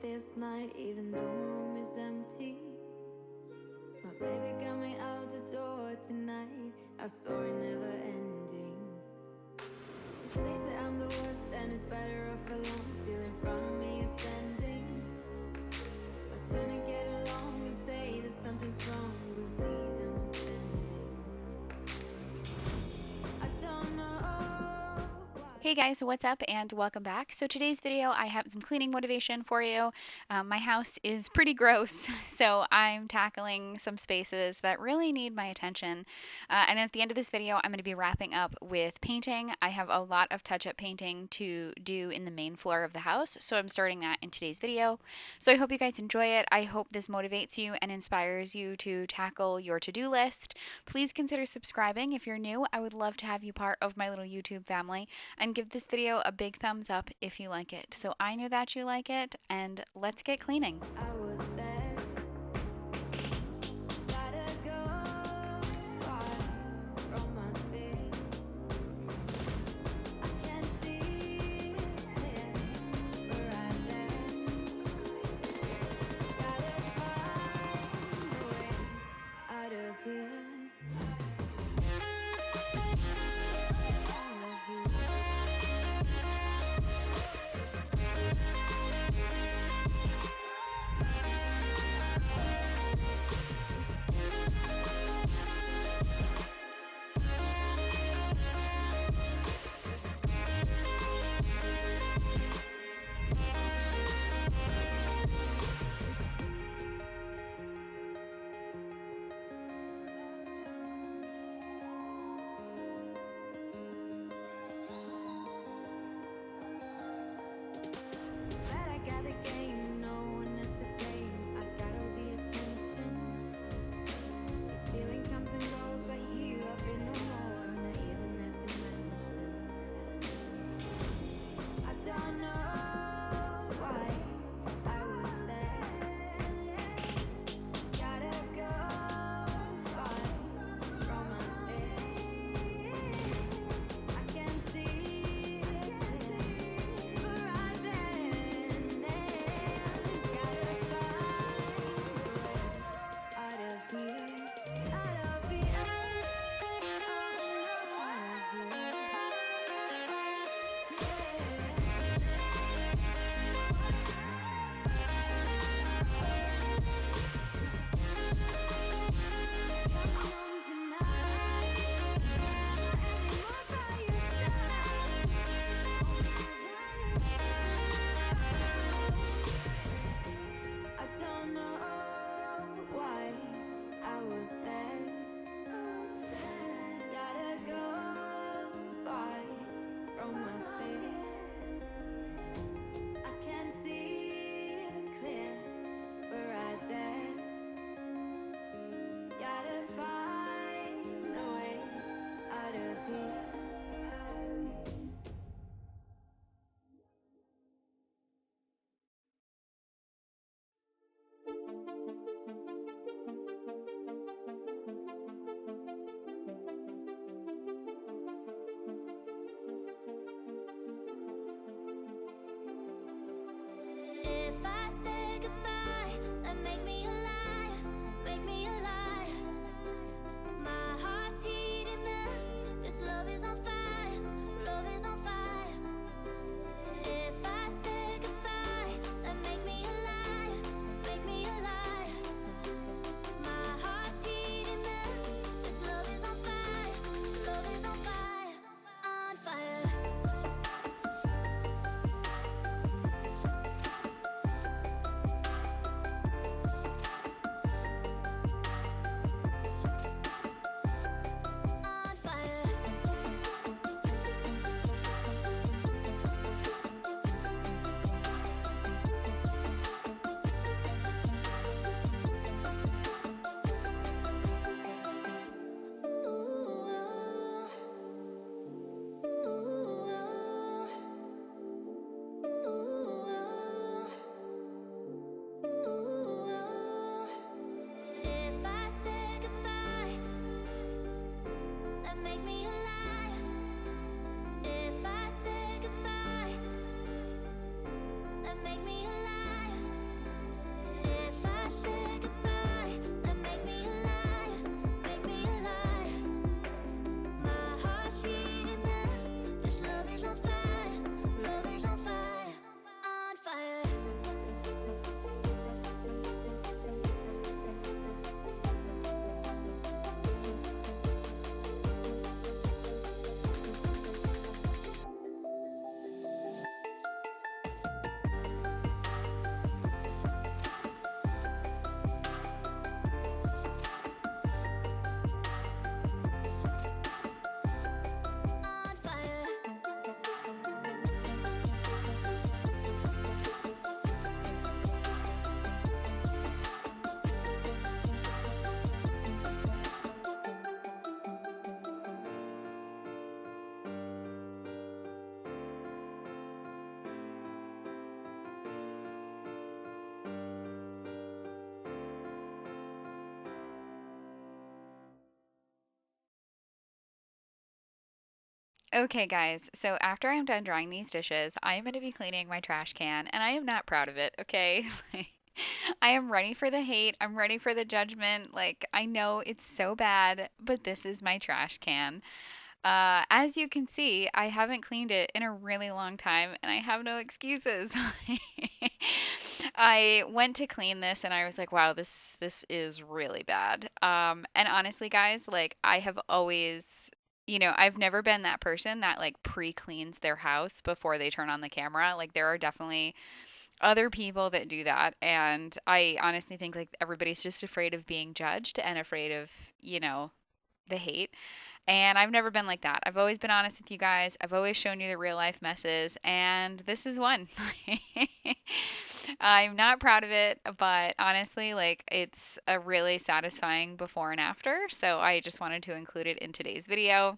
this night, even though my room is empty. My baby got me out the door tonight, our story never ending. He says that I'm the worst and it's better off alone. Still in front of me, you're standing. I turn and get along and say that something's wrong. We'll see he's understanding. I don't know why. Hey guys, what's up and welcome back. So today's video I have some cleaning motivation for you. My house is pretty gross, so I'm tackling some spaces that really need my attention. And at the end of this video I'm going to be wrapping up with painting. I have a lot of touch-up painting to do in the main floor of the house, so I'm starting that in today's video. So I hope you guys enjoy it. I hope this motivates you and inspires you to tackle your to-do list. Please consider subscribing if you're new. I would love to have you part of my little YouTube family, and give this video a big thumbs up if you like it. So I know that you like it, and let's get cleaning. I was there. Gotta go far from my sphere. I can't see clear, but right there. Gotta find a way out of here. Out of here. Okay, guys, so after I'm done drying these dishes, I am going to be cleaning my trash can, and I am not proud of it, okay? I am ready for the hate. I'm ready for the judgment. Like, I know it's so bad, but this is my trash can. As you can see, I haven't cleaned it in a really long time, and I have no excuses. I went to clean this, and I was like, "Wow, this is really bad." And honestly, guys, like I have always, I've never been that person that like pre-cleans their house before they turn on the camera. Like there are definitely other people that do that, and I honestly think like everybody's just afraid of being judged and afraid of, the hate. And I've never been like that. I've always been honest with you guys. I've always shown you the real life messes, and this is one. I'm not proud of it, but honestly, like it's a really satisfying before and after. So I just wanted to include it in today's video.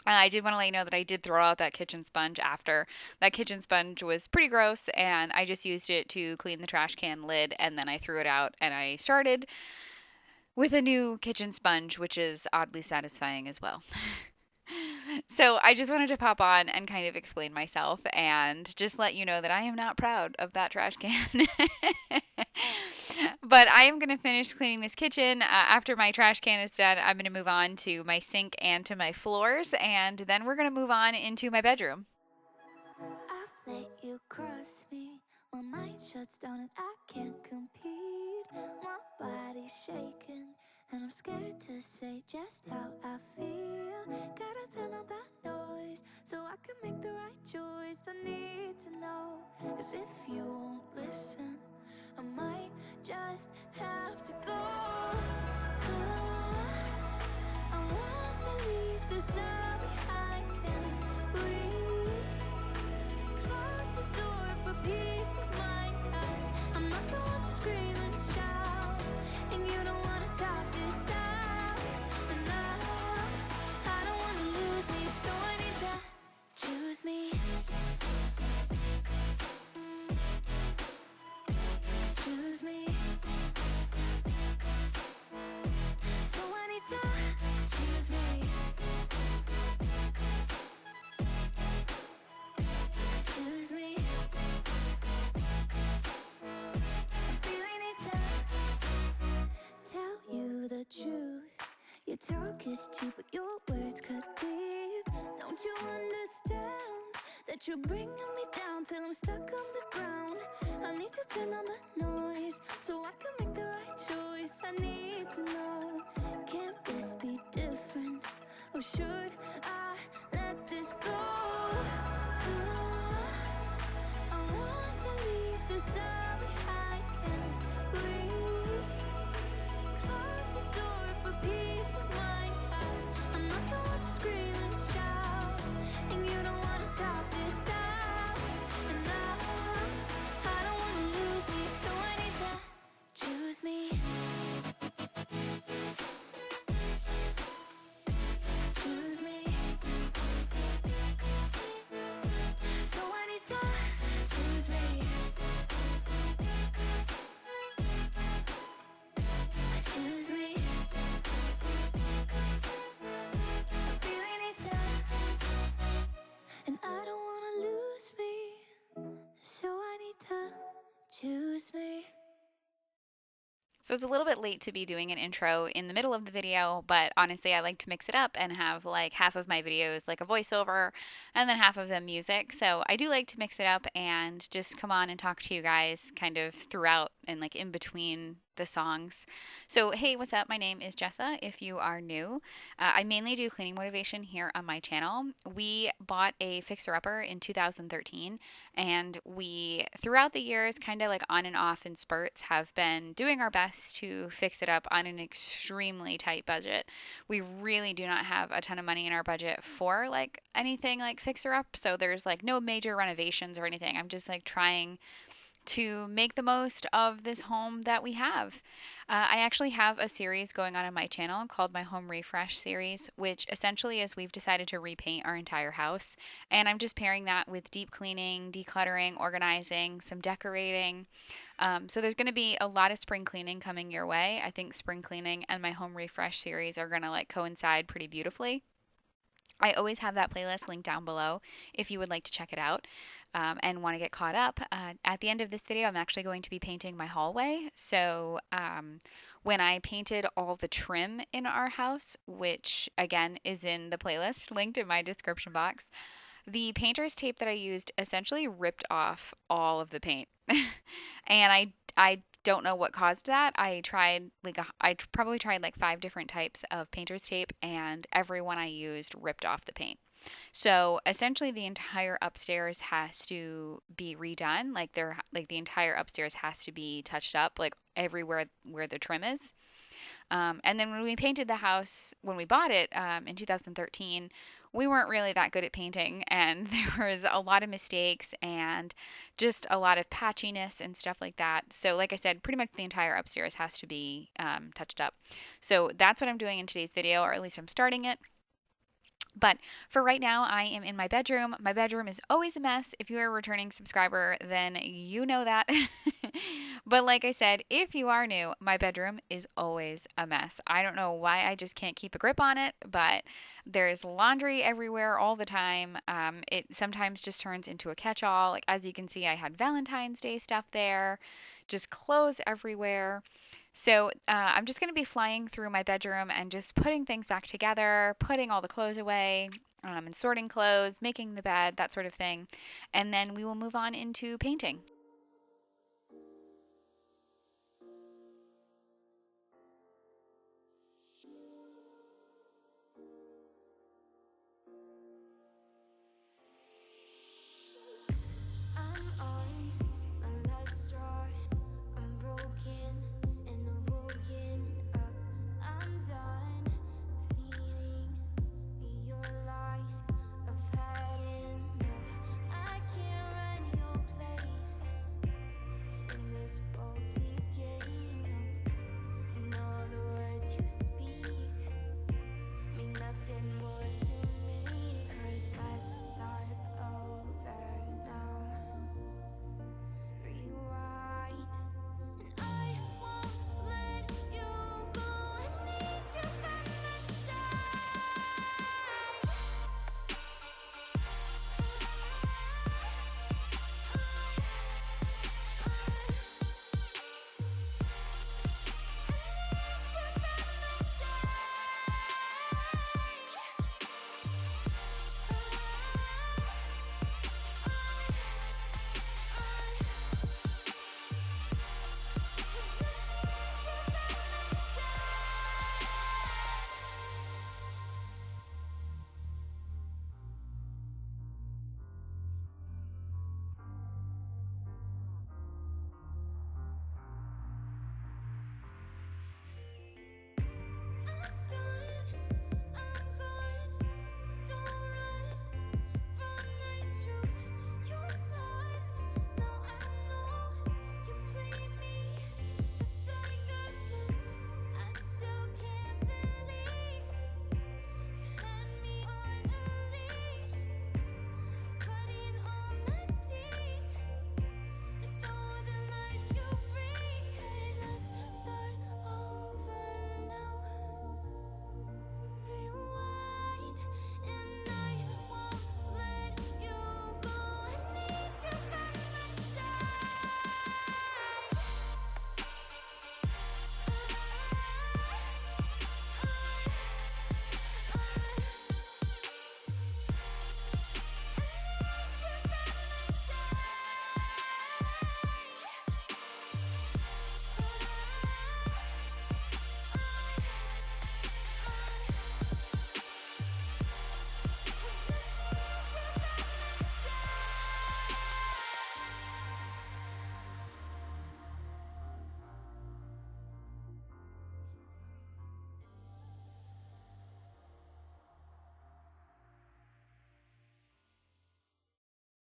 I did want to let you know that I did throw out that kitchen sponge after. That kitchen sponge was pretty gross, and I just used it to clean the trash can lid, and then I threw it out, and I started with a new kitchen sponge, which is oddly satisfying as well. So I just wanted to pop on and kind of explain myself and just let you know that I am not proud of that trash can. But I am going to finish cleaning this kitchen. After my trash can is done, I'm going to move on to my sink and to my floors, and then we're going to move on into my bedroom. I've let you cross me. My mind shuts down and I can't compete. My body's shaking and I'm scared to say just how I feel. Gotta turn on that noise so I can make the right choice. I need to know, as if you won't listen, I might just have to go. I want to leave this all behind. Can we close this door for peace of mind? 'Cause I'm not the one to scream and shout, and you don't wanna talk this out. And I don't wanna lose me, so I need to choose me. Choose me. So I need to choose me. Choose me. I really need to tell you the truth. Your talk is cheap, but your words cut deep. Don't you understand that you're bringing me down till I'm stuck on the ground? I need to turn on the noise so I can make the right choice. I need to know, can't this be different? Or should I let this go? I want to leave this all behind. Can we close this door for peace of mind? 'Cause I'm not the one to scream and shout, and you don't wanna talk this out. And I don't wanna lose me, so I need to choose me. Choose me. So I need to choose me. Choose me. I really need to, and I don't wanna lose me, so I need to choose me. So it's a little bit late to be doing an intro in the middle of the video, but honestly, I like to mix it up and have like half of my videos like a voiceover and then half of them music. So I do like to mix it up and just come on and talk to you guys kind of throughout and like in between the songs. So, hey, what's up? My name is Jessa. If you are new, I mainly do cleaning motivation here on my channel. We bought a fixer-upper in 2013, and we, throughout the years, kind of like on and off in spurts, have been doing our best to fix it up on an extremely tight budget. We really do not have a ton of money in our budget for like anything like fixer up, so there's like no major renovations or anything. I'm just like trying to make the most of this home that we have. I actually have a series going on my channel called my Home Refresh series, which essentially is we've decided to repaint our entire house. And I'm just pairing that with deep cleaning, decluttering, organizing, some decorating. So there's going to be a lot of spring cleaning coming your way. I think spring cleaning and my Home Refresh series are going to like coincide pretty beautifully. I always have that playlist linked down below if you would like to check it out and want to get caught up. At the end of this video, I'm actually going to be painting my hallway. So when I painted all the trim in our house, which again is in the playlist linked in my description box, the painter's tape that I used essentially ripped off all of the paint. And I don't know what caused that. I probably tried like 5 different types of painter's tape, and every one I used ripped off the paint. So essentially the entire upstairs has to be redone. Like the entire upstairs has to be touched up, like everywhere where the trim is. And then when we painted the house, when we bought it in 2013, we weren't really that good at painting, and there was a lot of mistakes and just a lot of patchiness and stuff like that. So, like I said, pretty much the entire upstairs has to be touched up. So that's what I'm doing in today's video, or at least I'm starting it. But for right now, I am in my bedroom. My bedroom is always a mess. If you're a returning subscriber, then you know that. But like I said, if you are new, my bedroom is always a mess. I don't know why I just can't keep a grip on it, but there's laundry everywhere all the time. It sometimes just turns into a catch-all. Like as you can see, I had Valentine's Day stuff there, just clothes everywhere. So I'm just going to be flying through my bedroom and just putting things back together, putting all the clothes away, and sorting clothes, making the bed, that sort of thing. And then we will move on into painting. I'm on my last straw. I'm broken and I'm woken up. I'm done feeding your lies. I've had enough. I can't run your place in this faulty game. No. And all the words you speak mean nothing more to me. 'Cause let's start over now. Rewind, and I won't let you go. I need you by my side.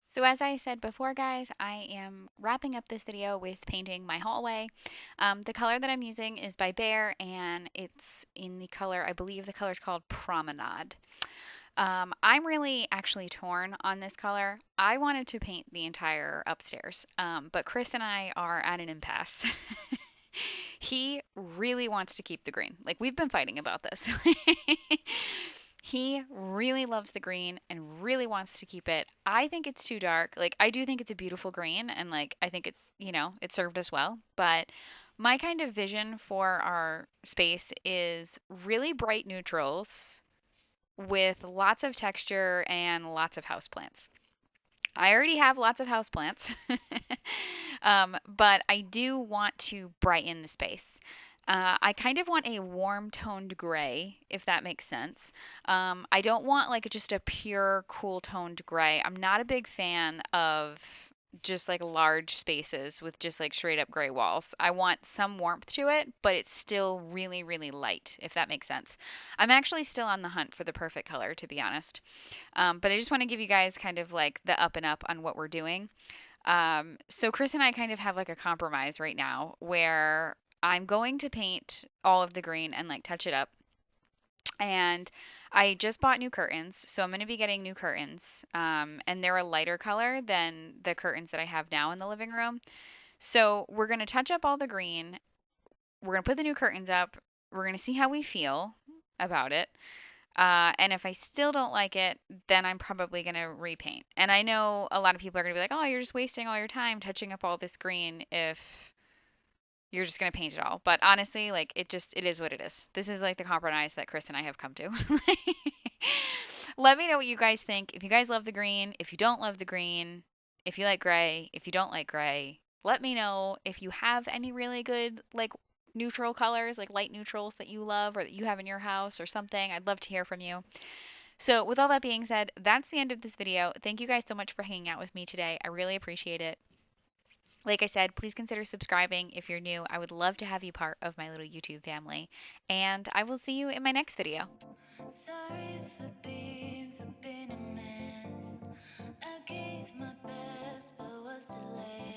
So as I said before, guys, I am wrapping up this video with painting my hallway. The color that I'm using is by Bear, and it's in the color, I believe the color is called Promenade. I'm really actually torn on this color. I wanted to paint the entire upstairs, but Chris and I are at an impasse. He really wants to keep the green. Like, we've been fighting about this. He really loves the green and really wants to keep it. I think it's too dark. Like, I do think it's a beautiful green and like I think it's, it served us well, but my kind of vision for our space is really bright neutrals with lots of texture and lots of houseplants. I already have lots of houseplants, but I do want to brighten the space. I kind of want a warm toned gray, if that makes sense. I don't want like just a pure cool toned gray. I'm not a big fan of just like large spaces with just like straight up gray walls. I want some warmth to it, but it's still really, really light, if that makes sense. I'm actually still on the hunt for the perfect color, to be honest. But I just want to give you guys kind of like the up and up on what we're doing. So Chris and I kind of have like a compromise right now where I'm going to paint all of the green and like touch it up. And I just bought new curtains, so I'm going to be getting new curtains. And they're a lighter color than the curtains that I have now in the living room. So we're going to touch up all the green. We're going to put the new curtains up. We're going to see how we feel about it. And if I still don't like it, then I'm probably going to repaint. And I know a lot of people are going to be like, oh, you're just wasting all your time touching up all this green if you're just going to paint it all. But honestly, like it is what it is. This is like the compromise that Chris and I have come to. Let me know what you guys think. If you guys love the green, if you don't love the green, if you like gray, if you don't like gray, let me know if you have any really good like neutral colors, like light neutrals that you love or that you have in your house or something. I'd love to hear from you. So, with all that being said, that's the end of this video. Thank you guys so much for hanging out with me today. I really appreciate it. Like I said, please consider subscribing if you're new. I would love to have you part of my little YouTube family. And I will see you in my next video. Sorry for being a mess. I gave my best, but was too late.